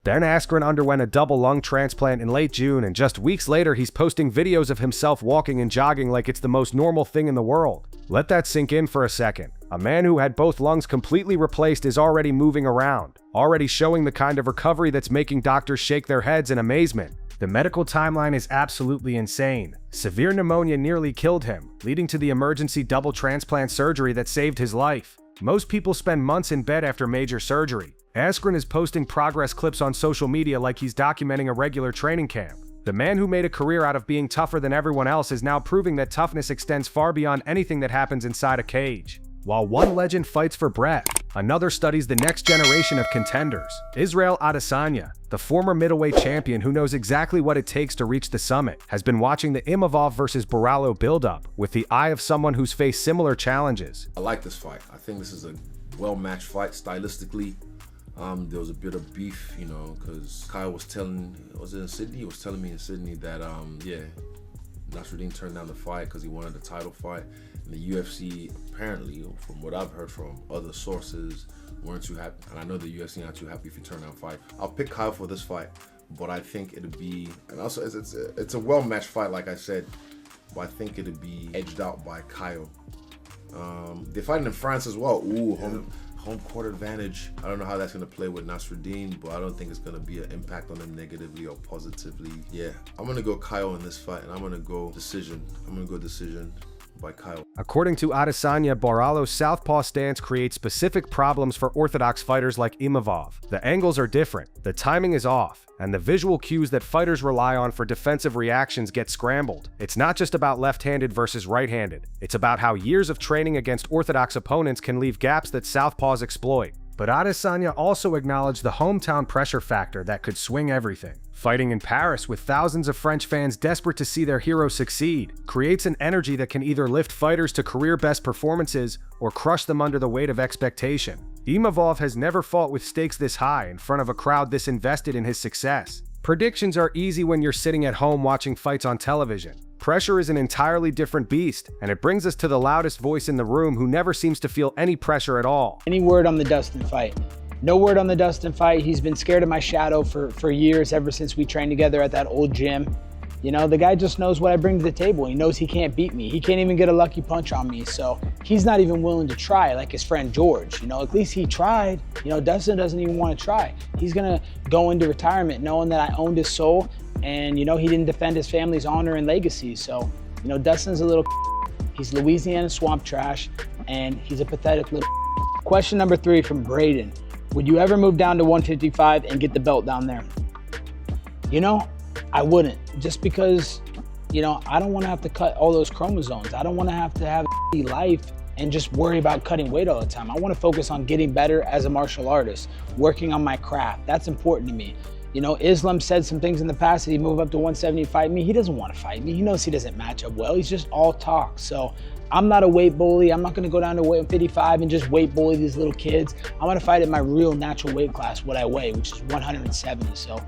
Then Askren underwent a double lung transplant in late June, and just weeks later he's posting videos of himself walking and jogging like it's the most normal thing in the world. Let that sink in for a second. A man who had both lungs completely replaced is already moving around, already showing the kind of recovery that's making doctors shake their heads in amazement. The medical timeline is absolutely insane. Severe pneumonia nearly killed him, leading to the emergency double transplant surgery that saved his life. Most people spend months in bed after major surgery. Askren is posting progress clips on social media like he's documenting a regular training camp. The man who made a career out of being tougher than everyone else is now proving that toughness extends far beyond anything that happens inside a cage. While one legend fights for breath, another studies the next generation of contenders. Israel Adesanya, the former middleweight champion who knows exactly what it takes to reach the summit, has been watching the Imavov vs. Barallo build-up with the eye of someone who's faced similar challenges. I like this fight. I think this is a well-matched fight stylistically. There was a bit of beef, you know, because Kyle was telling, was it in Sydney? He was telling me in Sydney that, yeah, Nasruddin turned down the fight because he wanted a title fight. And the UFC, apparently, from what I've heard from other sources, weren't too happy. And I know the UFC not too happy if you turn down a fight. I'll pick Kyle for this fight, but I think it'll be, and also it's a well-matched fight, like I said, but I think it'll be edged out by Kyle. They're fighting in France as well. Ooh, home court advantage. I don't know how that's going to play with Nasruddin, but I don't think it's going to be an impact on him negatively or positively. Yeah, I'm going to go Kyle in this fight, and I'm going to go decision. I'm going to go decision by Kyle. According to Adesanya, Barallo's southpaw stance creates specific problems for orthodox fighters like Imavov. The angles are different, the timing is off, and the visual cues that fighters rely on for defensive reactions get scrambled. It's not just about left-handed versus right-handed. It's about how years of training against orthodox opponents can leave gaps that southpaws exploit. But Adesanya also acknowledged the hometown pressure factor that could swing everything. Fighting in Paris with thousands of French fans desperate to see their hero succeed creates an energy that can either lift fighters to career-best performances or crush them under the weight of expectation. Imavov has never fought with stakes this high in front of a crowd this invested in his success. Predictions are easy when you're sitting at home watching fights on television. Pressure is an entirely different beast, and it brings us to the loudest voice in the room who never seems to feel any pressure at all. Any word on the Dustin fight? No word on the Dustin fight. He's been scared of my shadow for years, ever since we trained together at that old gym. You know, the guy just knows what I bring to the table. He knows he can't beat me. He can't even get a lucky punch on me. So he's not even willing to try like his friend George. You know, at least he tried. You know, Dustin doesn't even want to try. He's going to go into retirement knowing that I owned his soul. And, you know, he didn't defend his family's honor and legacy. So, you know, Dustin's a little he's Louisiana swamp trash, and he's a pathetic little Question number 3 from Braden. Would you ever move down to 155 and get the belt down there? You know, I wouldn't, just because, you know, I don't want to have to cut all those chromosomes. I don't want to have a life and just worry about cutting weight all the time. I want to focus on getting better as a martial artist, working on my craft. That's important to me. You know, Islam said some things in the past that he'd move up to 170 to fight me. He doesn't want to fight me. He knows he doesn't match up well. He's just all talk. So I'm not a weight bully. I'm not going to go down to 155 and just weight bully these little kids. I want to fight at my real natural weight class, what I weigh, which is 170. So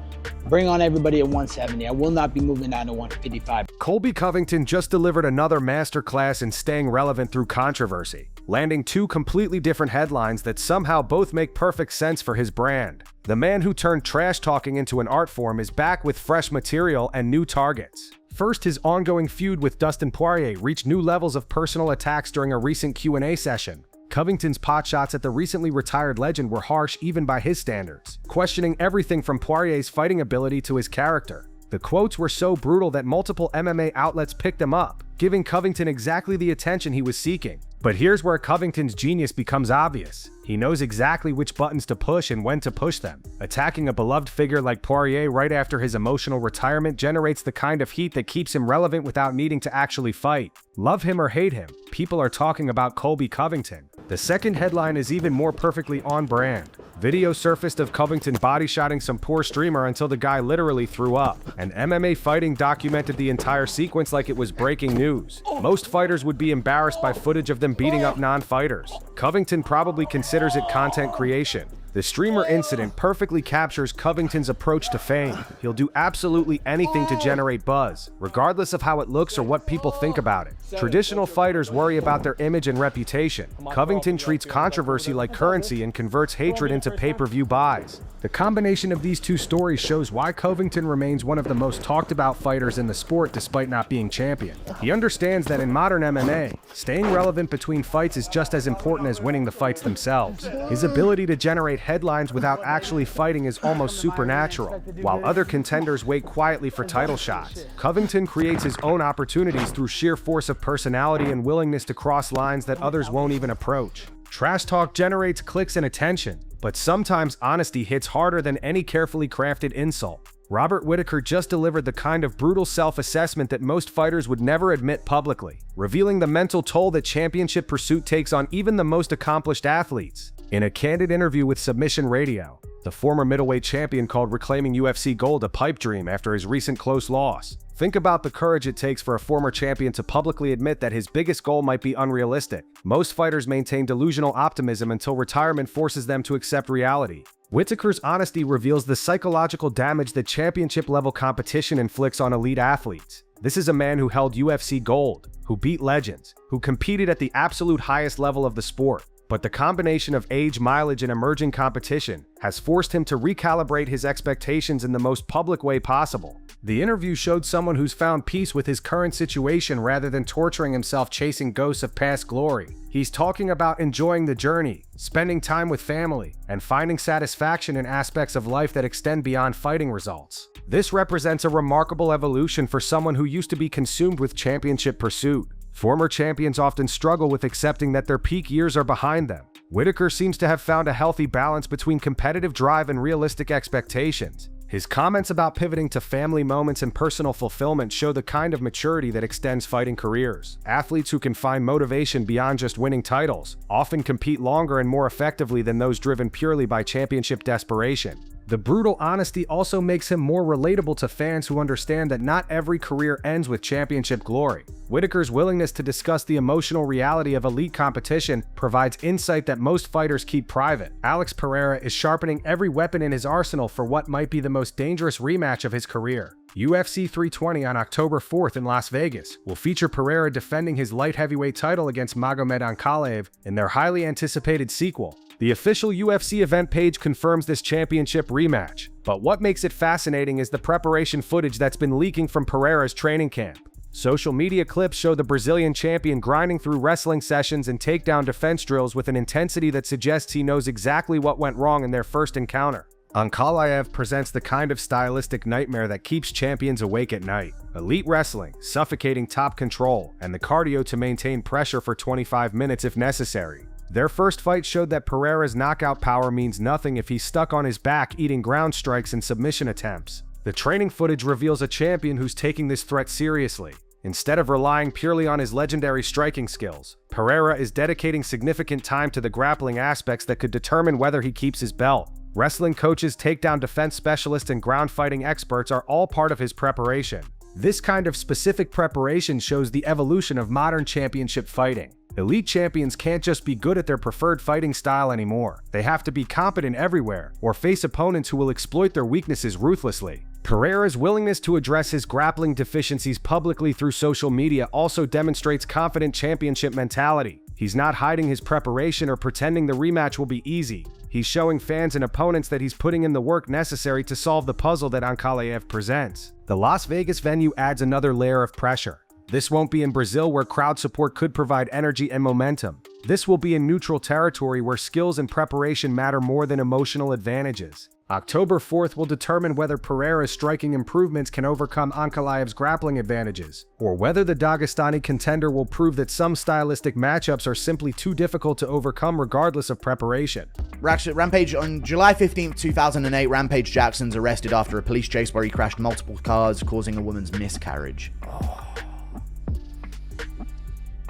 bring on everybody at 170. I will not be moving down to 155. Colby Covington just delivered another masterclass in staying relevant through controversy, landing 2 completely different headlines that somehow both make perfect sense for his brand. The man who turned trash talking into an art form is back with fresh material and new targets. First, his ongoing feud with Dustin Poirier reached new levels of personal attacks during a recent Q&A session. Covington's potshots at the recently retired legend were harsh even by his standards, questioning everything from Poirier's fighting ability to his character. The quotes were so brutal that multiple MMA outlets picked them up, giving Covington exactly the attention he was seeking. But here's where Covington's genius becomes obvious. He knows exactly which buttons to push and when to push them. Attacking a beloved figure like Poirier right after his emotional retirement generates the kind of heat that keeps him relevant without needing to actually fight. Love him or hate him, people are talking about Colby Covington. The second headline is even more perfectly on brand. Video surfaced of Covington body-shotting some poor streamer until the guy literally threw up. And MMA Fighting documented the entire sequence like it was breaking news. Most fighters would be embarrassed by footage of them beating up non-fighters. Covington probably considers it content creation. The streamer incident perfectly captures Covington's approach to fame. He'll do absolutely anything to generate buzz, regardless of how it looks or what people think about it. Traditional fighters worry about their image and reputation. Covington treats controversy like currency and converts hatred into pay-per-view buys. The combination of these two stories shows why Covington remains one of the most talked about fighters in the sport despite not being champion. He understands that in modern MMA, staying relevant between fights is just as important as winning the fights themselves. His ability to generate headlines without actually fighting is almost supernatural. While other contenders wait quietly for title shots, Covington creates his own opportunities through sheer force of personality and willingness to cross lines that others won't even approach. Trash talk generates clicks and attention, but sometimes honesty hits harder than any carefully crafted insult. Robert Whittaker just delivered the kind of brutal self-assessment that most fighters would never admit publicly, revealing the mental toll that championship pursuit takes on even the most accomplished athletes. In a candid interview with Submission Radio, the former middleweight champion called reclaiming UFC gold a pipe dream after his recent close loss. Think about the courage it takes for a former champion to publicly admit that his biggest goal might be unrealistic. Most fighters maintain delusional optimism until retirement forces them to accept reality. Whittaker's honesty reveals the psychological damage that championship-level competition inflicts on elite athletes. This is a man who held UFC gold, who beat legends, who competed at the absolute highest level of the sport. But the combination of age, mileage, and emerging competition has forced him to recalibrate his expectations in the most public way possible. The interview showed someone who's found peace with his current situation rather than torturing himself chasing ghosts of past glory. He's talking about enjoying the journey, spending time with family, and finding satisfaction in aspects of life that extend beyond fighting results. This represents a remarkable evolution for someone who used to be consumed with championship pursuit. Former champions often struggle with accepting that their peak years are behind them. Whittaker seems to have found a healthy balance between competitive drive and realistic expectations. His comments about pivoting to family moments and personal fulfillment show the kind of maturity that extends fighting careers. Athletes who can find motivation beyond just winning titles often compete longer and more effectively than those driven purely by championship desperation. The brutal honesty also makes him more relatable to fans who understand that not every career ends with championship glory. Whittaker's willingness to discuss the emotional reality of elite competition provides insight that most fighters keep private. Alex Pereira is sharpening every weapon in his arsenal for what might be the most dangerous rematch of his career. UFC 320 on October 4th in Las Vegas will feature Pereira defending his light heavyweight title against Magomed Ankalaev in their highly anticipated sequel. The official UFC event page confirms this championship rematch, but what makes it fascinating is the preparation footage that's been leaking from Pereira's training camp. Social media clips show the Brazilian champion grinding through wrestling sessions and takedown defense drills with an intensity that suggests he knows exactly what went wrong in their first encounter. Ankalaev presents the kind of stylistic nightmare that keeps champions awake at night. Elite wrestling, suffocating top control, and the cardio to maintain pressure for 25 minutes if necessary. Their first fight showed that Pereira's knockout power means nothing if he's stuck on his back eating ground strikes and submission attempts. The training footage reveals a champion who's taking this threat seriously. Instead of relying purely on his legendary striking skills, Pereira is dedicating significant time to the grappling aspects that could determine whether he keeps his belt. Wrestling coaches, takedown defense specialists, and ground fighting experts are all part of his preparation. This kind of specific preparation shows the evolution of modern championship fighting. Elite champions can't just be good at their preferred fighting style anymore. They have to be competent everywhere, or face opponents who will exploit their weaknesses ruthlessly. Pereira's willingness to address his grappling deficiencies publicly through social media also demonstrates confident championship mentality. He's not hiding his preparation or pretending the rematch will be easy. He's showing fans and opponents that he's putting in the work necessary to solve the puzzle that Ankalaev presents. The Las Vegas venue adds another layer of pressure. This won't be in Brazil, where crowd support could provide energy and momentum. This will be in neutral territory where skills and preparation matter more than emotional advantages. October 4th will determine whether Pereira's striking improvements can overcome Ankalaev's grappling advantages, or whether the Dagestani contender will prove that some stylistic matchups are simply too difficult to overcome regardless of preparation. Rampage on July 15th, 2008, Rampage Jackson's arrested after a police chase where he crashed multiple cars, causing a woman's miscarriage.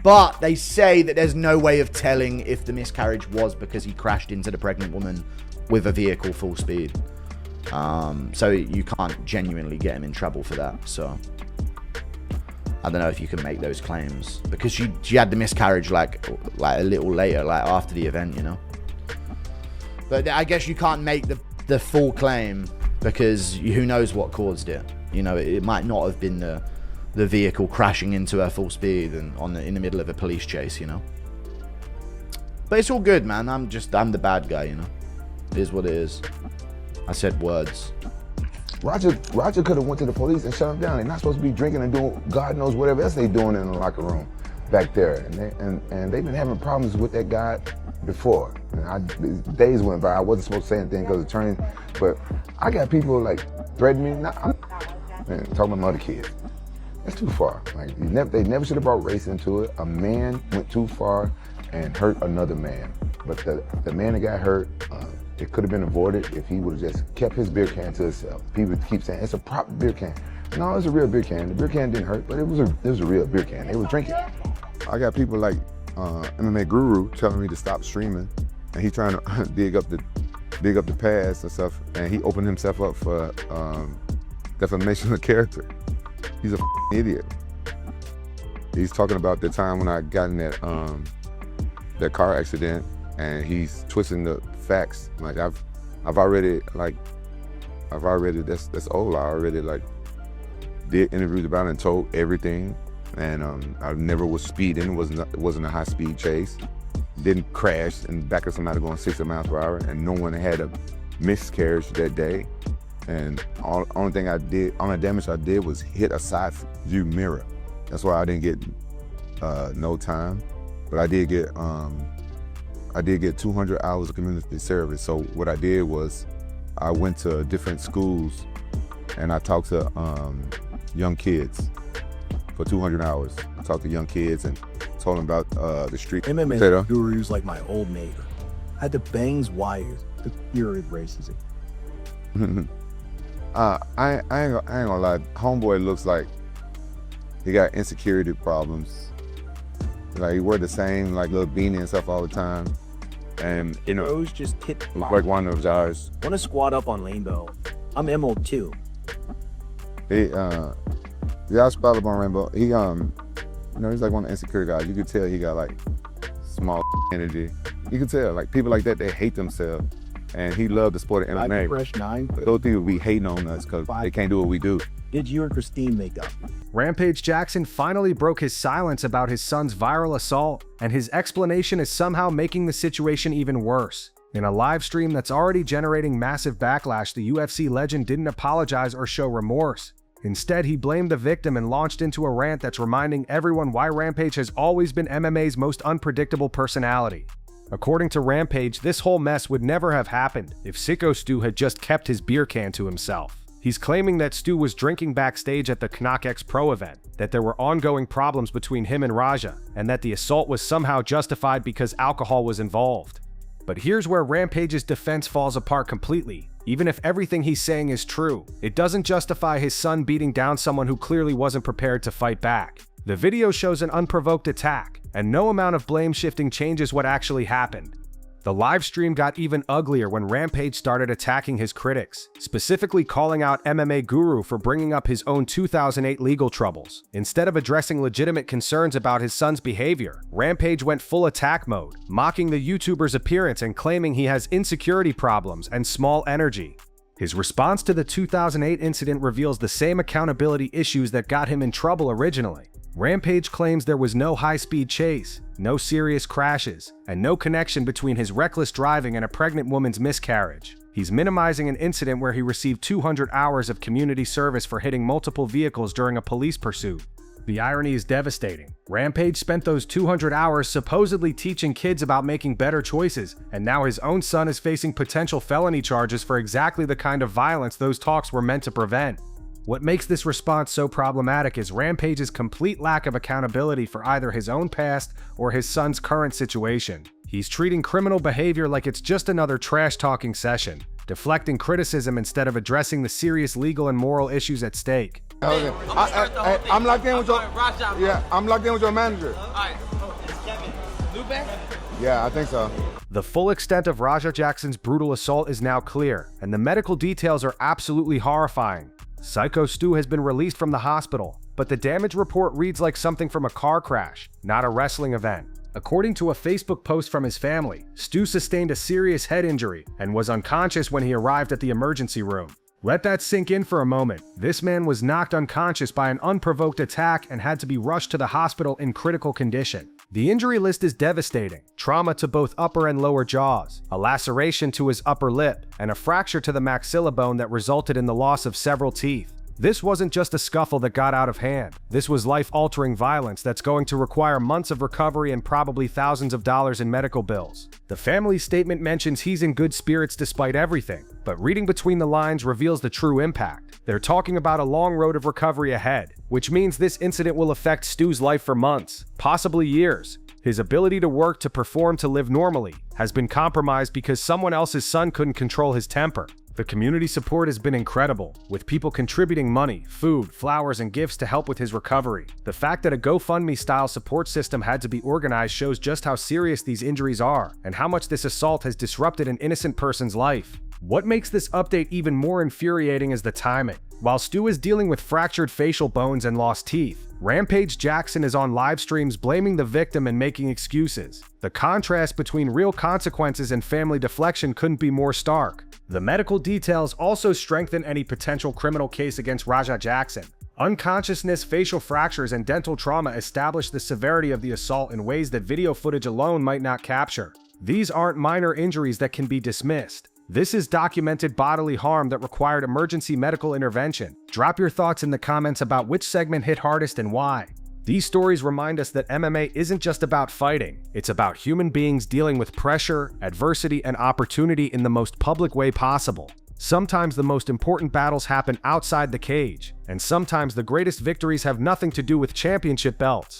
But they say that there's no way of telling if the miscarriage was because he crashed into the pregnant woman with a vehicle full speed. So you can't genuinely get him in trouble for that. So I don't know if you can make those claims, because she had the miscarriage like a little later, like after the event, you know. But I guess you can't make the full claim, because who knows what caused it. You know, it might not have been the vehicle crashing into her full speed and in the middle of a police chase, you know. But it's all good, man. I'm the bad guy, you know. It is what it is. I said words. Roger could have went to the police and shut him down. They're not supposed to be drinking and doing God knows whatever else they doing in the locker room back there. And they've been having problems with that guy before. And days went by. I wasn't supposed to say anything because of attorneys, but I got people like threatening me. Man, talking about my other kids. That's too far. Like they never should have brought race into it. A man went too far and hurt another man. But the man that got hurt, it could have been avoided if he would have just kept his beer can to himself. People keep saying it's a proper beer can. No, it's a real beer can. The beer can didn't hurt, but it was a real beer can. They were drinking. I got people like MMA Guru telling me to stop streaming, and he's trying to dig up the past and stuff, and he opened himself up for defamation of character. He's a idiot. He's talking about the time when I got in that car accident, and he's twisting the facts. Like I've already that's old. I already like did interviews about it and told everything. And I never was speeding. It wasn't a high speed chase. Didn't crash in the back of somebody going 60 miles per hour, and no one had a miscarriage that day. And only damage I did was hit a side view mirror. That's why I didn't get no time, but I did get 200 hours of community service. So what I did was I went to different schools and I talked to young kids for 200 hours. I talked to young kids and told them about the street. MMA Guru's like my old neighbor. I had to bangs wires to cure his racism. I ain't gonna lie. Homeboy looks like he got insecurity problems. Like he wear the same like little beanie and stuff all the time. And you know, Rose just hit like one of those guys. Want to squat up on Rainbow? I'm Emerald too. Yeah, I spot up on Rainbow. He he's like one of the insecure guys. You could tell he got like small energy. You could tell like people like that, they hate themselves. And he loved the sport of MMA. Fresh 9. Those people be hating on us because they can't do what we do. Did you and Christine make up? Rampage Jackson finally broke his silence about his son's viral assault, and his explanation is somehow making the situation even worse. In a live stream that's already generating massive backlash, the UFC legend didn't apologize or show remorse. Instead, he blamed the victim and launched into a rant that's reminding everyone why Rampage has always been MMA's most unpredictable personality. According to Rampage, this whole mess would never have happened if Sicko Stu had just kept his beer can to himself. He's claiming that Stu was drinking backstage at the Knock X Pro event, that there were ongoing problems between him and Raja, and that the assault was somehow justified because alcohol was involved. But here's where Rampage's defense falls apart completely. Even if everything he's saying is true, it doesn't justify his son beating down someone who clearly wasn't prepared to fight back. The video shows an unprovoked attack, and no amount of blame shifting changes what actually happened. The live stream got even uglier when Rampage started attacking his critics, specifically calling out MMA Guru for bringing up his own 2008 legal troubles. Instead of addressing legitimate concerns about his son's behavior, Rampage went full attack mode, mocking the YouTuber's appearance and claiming he has insecurity problems and small energy. His response to the 2008 incident reveals the same accountability issues that got him in trouble originally. Rampage claims there was no high-speed chase, no serious crashes, and no connection between his reckless driving and a pregnant woman's miscarriage. He's minimizing an incident where he received 200 hours of community service for hitting multiple vehicles during a police pursuit. The irony is devastating. Rampage spent those 200 hours supposedly teaching kids about making better choices, and now his own son is facing potential felony charges for exactly the kind of violence those talks were meant to prevent. What makes this response so problematic is Rampage's complete lack of accountability for either his own past or his son's current situation. He's treating criminal behavior like it's just another trash-talking session, deflecting criticism instead of addressing the serious legal and moral issues at stake. Okay. I'm locked in with your. Yeah, I'm locked in with your manager. Yeah, I think so. The full extent of Raja Jackson's brutal assault is now clear, and the medical details are absolutely horrifying. Sicko Stu has been released from the hospital, but the damage report reads like something from a car crash, not a wrestling event. According to a Facebook post from his family, Stu sustained a serious head injury and was unconscious when he arrived at the emergency room. Let that sink in for a moment. This man was knocked unconscious by an unprovoked attack and had to be rushed to the hospital in critical condition. The injury list is devastating. Trauma to both upper and lower jaws, a laceration to his upper lip, and a fracture to the maxilla bone that resulted in the loss of several teeth. This wasn't just a scuffle that got out of hand. This was life-altering violence that's going to require months of recovery and probably thousands of dollars in medical bills. The family statement mentions he's in good spirits despite everything, but reading between the lines reveals the true impact. They're talking about a long road of recovery ahead, which means this incident will affect Stu's life for months, possibly years. His ability to work, to perform, to live normally has been compromised because someone else's son couldn't control his temper. The community support has been incredible, with people contributing money, food, flowers, and gifts to help with his recovery. The fact that a GoFundMe-style support system had to be organized shows just how serious these injuries are, and how much this assault has disrupted an innocent person's life. What makes this update even more infuriating is the timing. While Stu is dealing with fractured facial bones and lost teeth, Rampage Jackson is on live streams blaming the victim and making excuses. The contrast between real consequences and family deflection couldn't be more stark. The medical details also strengthen any potential criminal case against Raja Jackson. Unconsciousness, facial fractures, and dental trauma establish the severity of the assault in ways that video footage alone might not capture. These aren't minor injuries that can be dismissed. This is documented bodily harm that required emergency medical intervention. Drop your thoughts in the comments about which segment hit hardest and why. These stories remind us that MMA isn't just about fighting, it's about human beings dealing with pressure, adversity, and opportunity in the most public way possible. Sometimes the most important battles happen outside the cage, and sometimes the greatest victories have nothing to do with championship belts.